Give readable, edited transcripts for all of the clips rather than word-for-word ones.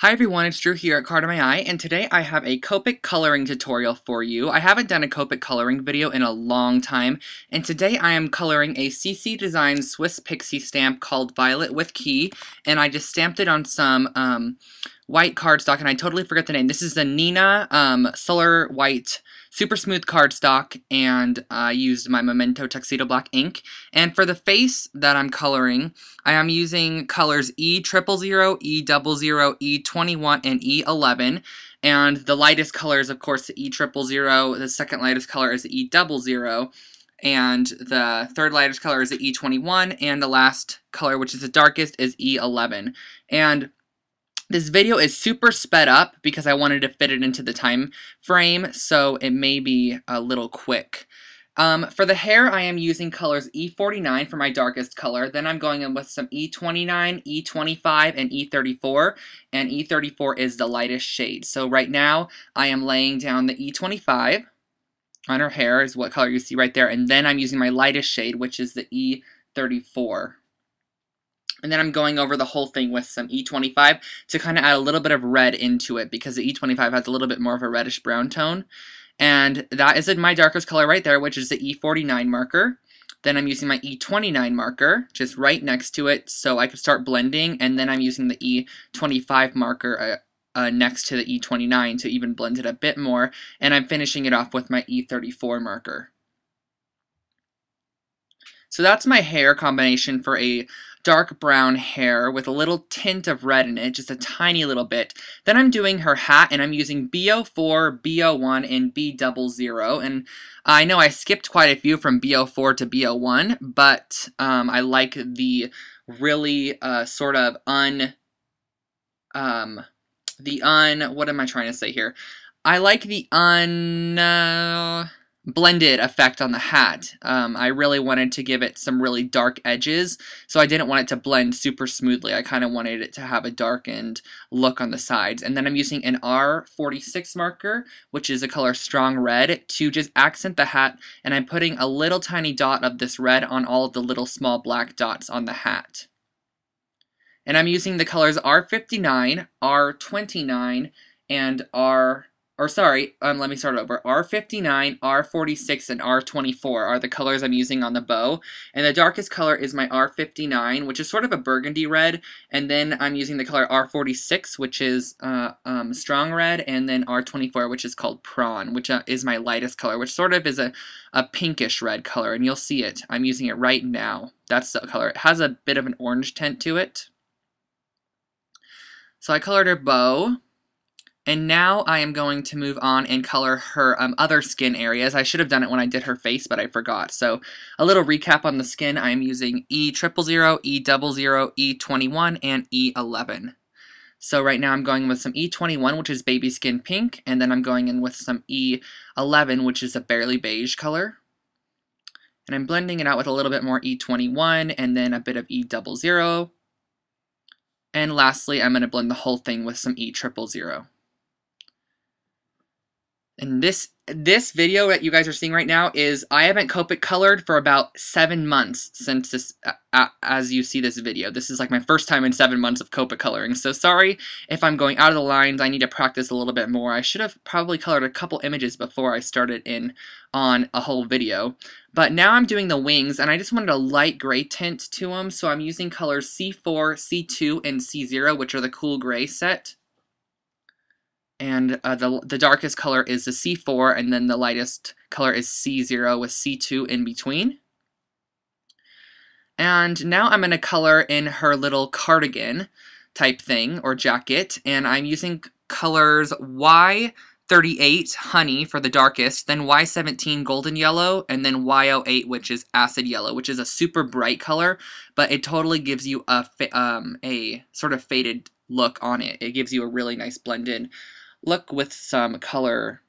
Hi everyone, it's Drew here at Card of My Eye, and today I have a Copic coloring tutorial for you. I haven't done a Copic coloring video in a long time, and today I am coloring a CC Design Swiss Pixie stamp called Violet with Key, and I just stamped it on some white cardstock, and I totally forgot the name. This is the Nina Solar White Super Smooth cardstock, and I used my Memento Tuxedo Black ink. And for the face that I'm coloring, I am using colors E000, E00, E21, and E11. And the lightest color is, of course, the E000. The second lightest color is the E00. And the third lightest color is the E21. And the last color, which is the darkest, is E11. And this video is super sped up because I wanted to fit it into the time frame, so it may be a little quick. For the hair, I am using colors E49 for my darkest color. Then I'm going in with some E29, E25, and E34. And E34 is the lightest shade. So right now, I am laying down the E25 on her hair, is what color you see right there. And then I'm using my lightest shade, which is the E34. And then I'm going over the whole thing with some E25 to kind of add a little bit of red into it because the E25 has a little bit more of a reddish brown tone. And that is my darkest color right there, which is the E49 marker. Then I'm using my E29 marker just right next to it so I can start blending. And then I'm using the E25 marker next to the E29 to even blend it a bit more. And I'm finishing it off with my E34 marker. So that's my hair combination for a dark brown hair with a little tint of red in it, just a tiny little bit. Then I'm doing her hat, and I'm using B04, B01, and B00. And I know I skipped quite a few from B04 to B01, but I like the really sort of what am I trying to say here? I like the blended effect on the hat. I really wanted to give it some really dark edges, so I didn't want it to blend super smoothly. I kind of wanted it to have a darkened look on the sides. And then I'm using an R46 marker, which is a color strong red, to just accent the hat, and I'm putting a little tiny dot of this red on all of the little small black dots on the hat. And I'm using the colors R59, R29, and let me start over. R59, R46, and R24 are the colors I'm using on the bow. And the darkest color is my R59, which is sort of a burgundy red. And then I'm using the color R46, which is strong red. And then R24, which is called prawn, which is my lightest color, which sort of is a pinkish red color. And you'll see it. I'm using it right now. That's the color. It has a bit of an orange tint to it. So I colored her bow. And now I am going to move on and color her other skin areas. I should have done it when I did her face, but I forgot. So a little recap on the skin. I am using E000, E00, E21, and E11. So right now I'm going with some E21, which is baby skin pink, and then I'm going in with some E11, which is a barely beige color. And I'm blending it out with a little bit more E21, and then a bit of E00. And lastly, I'm going to blend the whole thing with some E000. And this video that you guys are seeing right now is, I haven't Copic colored for about 7 months since this, as you see this video. This is like my first time in 7 months of Copic coloring, so sorry if I'm going out of the lines. I need to practice a little bit more. I should have probably colored a couple images before I started in on a whole video. But now I'm doing the wings, and I just wanted a light gray tint to them, so I'm using colors C4, C2, and C0, which are the cool gray set. And the darkest color is the C4, and then the lightest color is C0 with C2 in between. And now I'm going to color in her little cardigan type thing, or jacket, and I'm using colors Y38 honey for the darkest, then Y17 golden yellow, and then Y08, which is acid yellow, which is a super bright color, but it totally gives you a sort of faded look on it. It gives you a really nice blended look with some color,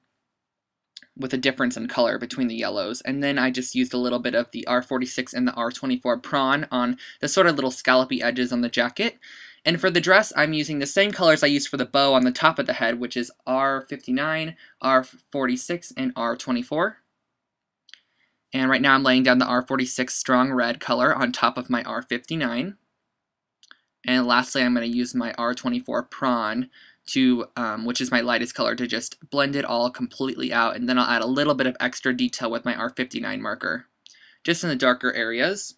with a difference in color between the yellows. And then I just used a little bit of the R46 and the R24 prawn on the sort of little scallopy edges on the jacket. And for the dress, I'm using the same colors I used for the bow on the top of the head, which is R59, R46, and R24. And right now I'm laying down the R46 strong red color on top of my R59. And lastly, I'm going to use my R24 Prawn to, which is my lightest color, to just blend it all completely out, and then I'll add a little bit of extra detail with my R59 marker, just in the darker areas.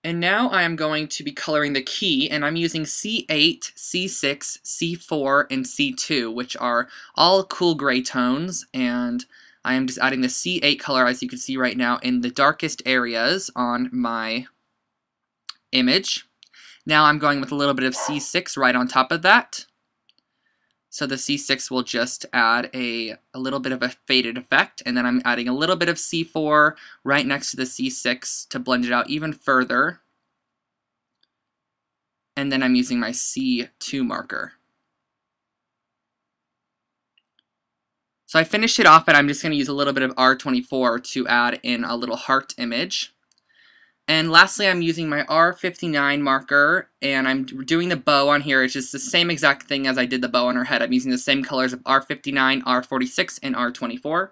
And now I am going to be coloring the key, and I'm using C8, C6, C4, and C2, which are all cool gray tones, and I am just adding the C8 color, as you can see right now, in the darkest areas on my image. Now I'm going with a little bit of C6 right on top of that. So the C6 will just add a little bit of a faded effect, and then I'm adding a little bit of C4 right next to the C6 to blend it out even further. And then I'm using my C2 marker. So I finished it off, and I'm just going to use a little bit of R24 to add in a little heart image. And lastly, I'm using my R59 marker, and I'm doing the bow on here. It's just the same exact thing as I did the bow on her head. I'm using the same colors of R59, R46, and R24.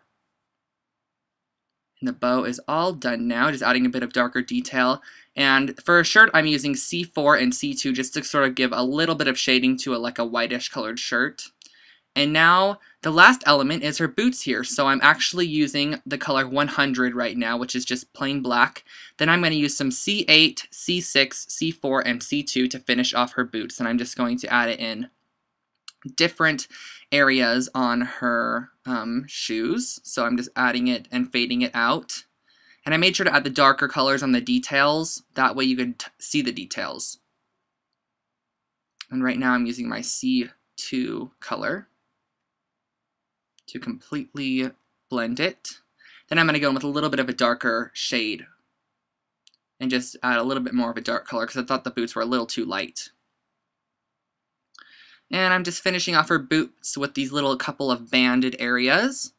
And the bow is all done now, just adding a bit of darker detail. And for a shirt, I'm using C4 and C2 just to sort of give a little bit of shading to like a whitish colored shirt. And now the last element is her boots here. So I'm actually using the color 100 right now, which is just plain black. Then I'm going to use some C8, C6, C4, and C2 to finish off her boots. And I'm just going to add it in different areas on her shoes. So I'm just adding it and fading it out. And I made sure to add the darker colors on the details. That way you could see the details. And right now I'm using my C2 color to completely blend it. Then I'm going to go in with a little bit of a darker shade and just add a little bit more of a dark color because I thought the boots were a little too light. And I'm just finishing off her boots with these little couple of banded areas,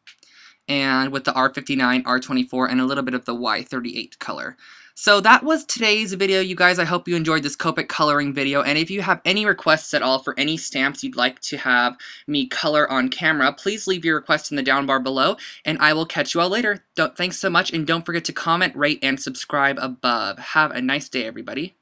and with the R59, R24, and a little bit of the Y38 color. So that was today's video, you guys. I hope you enjoyed this Copic coloring video, and if you have any requests at all for any stamps you'd like to have me color on camera, please leave your request in the down bar below, and I will catch you all later. Thanks so much, and don't forget to comment, rate, and subscribe above. Have a nice day, everybody.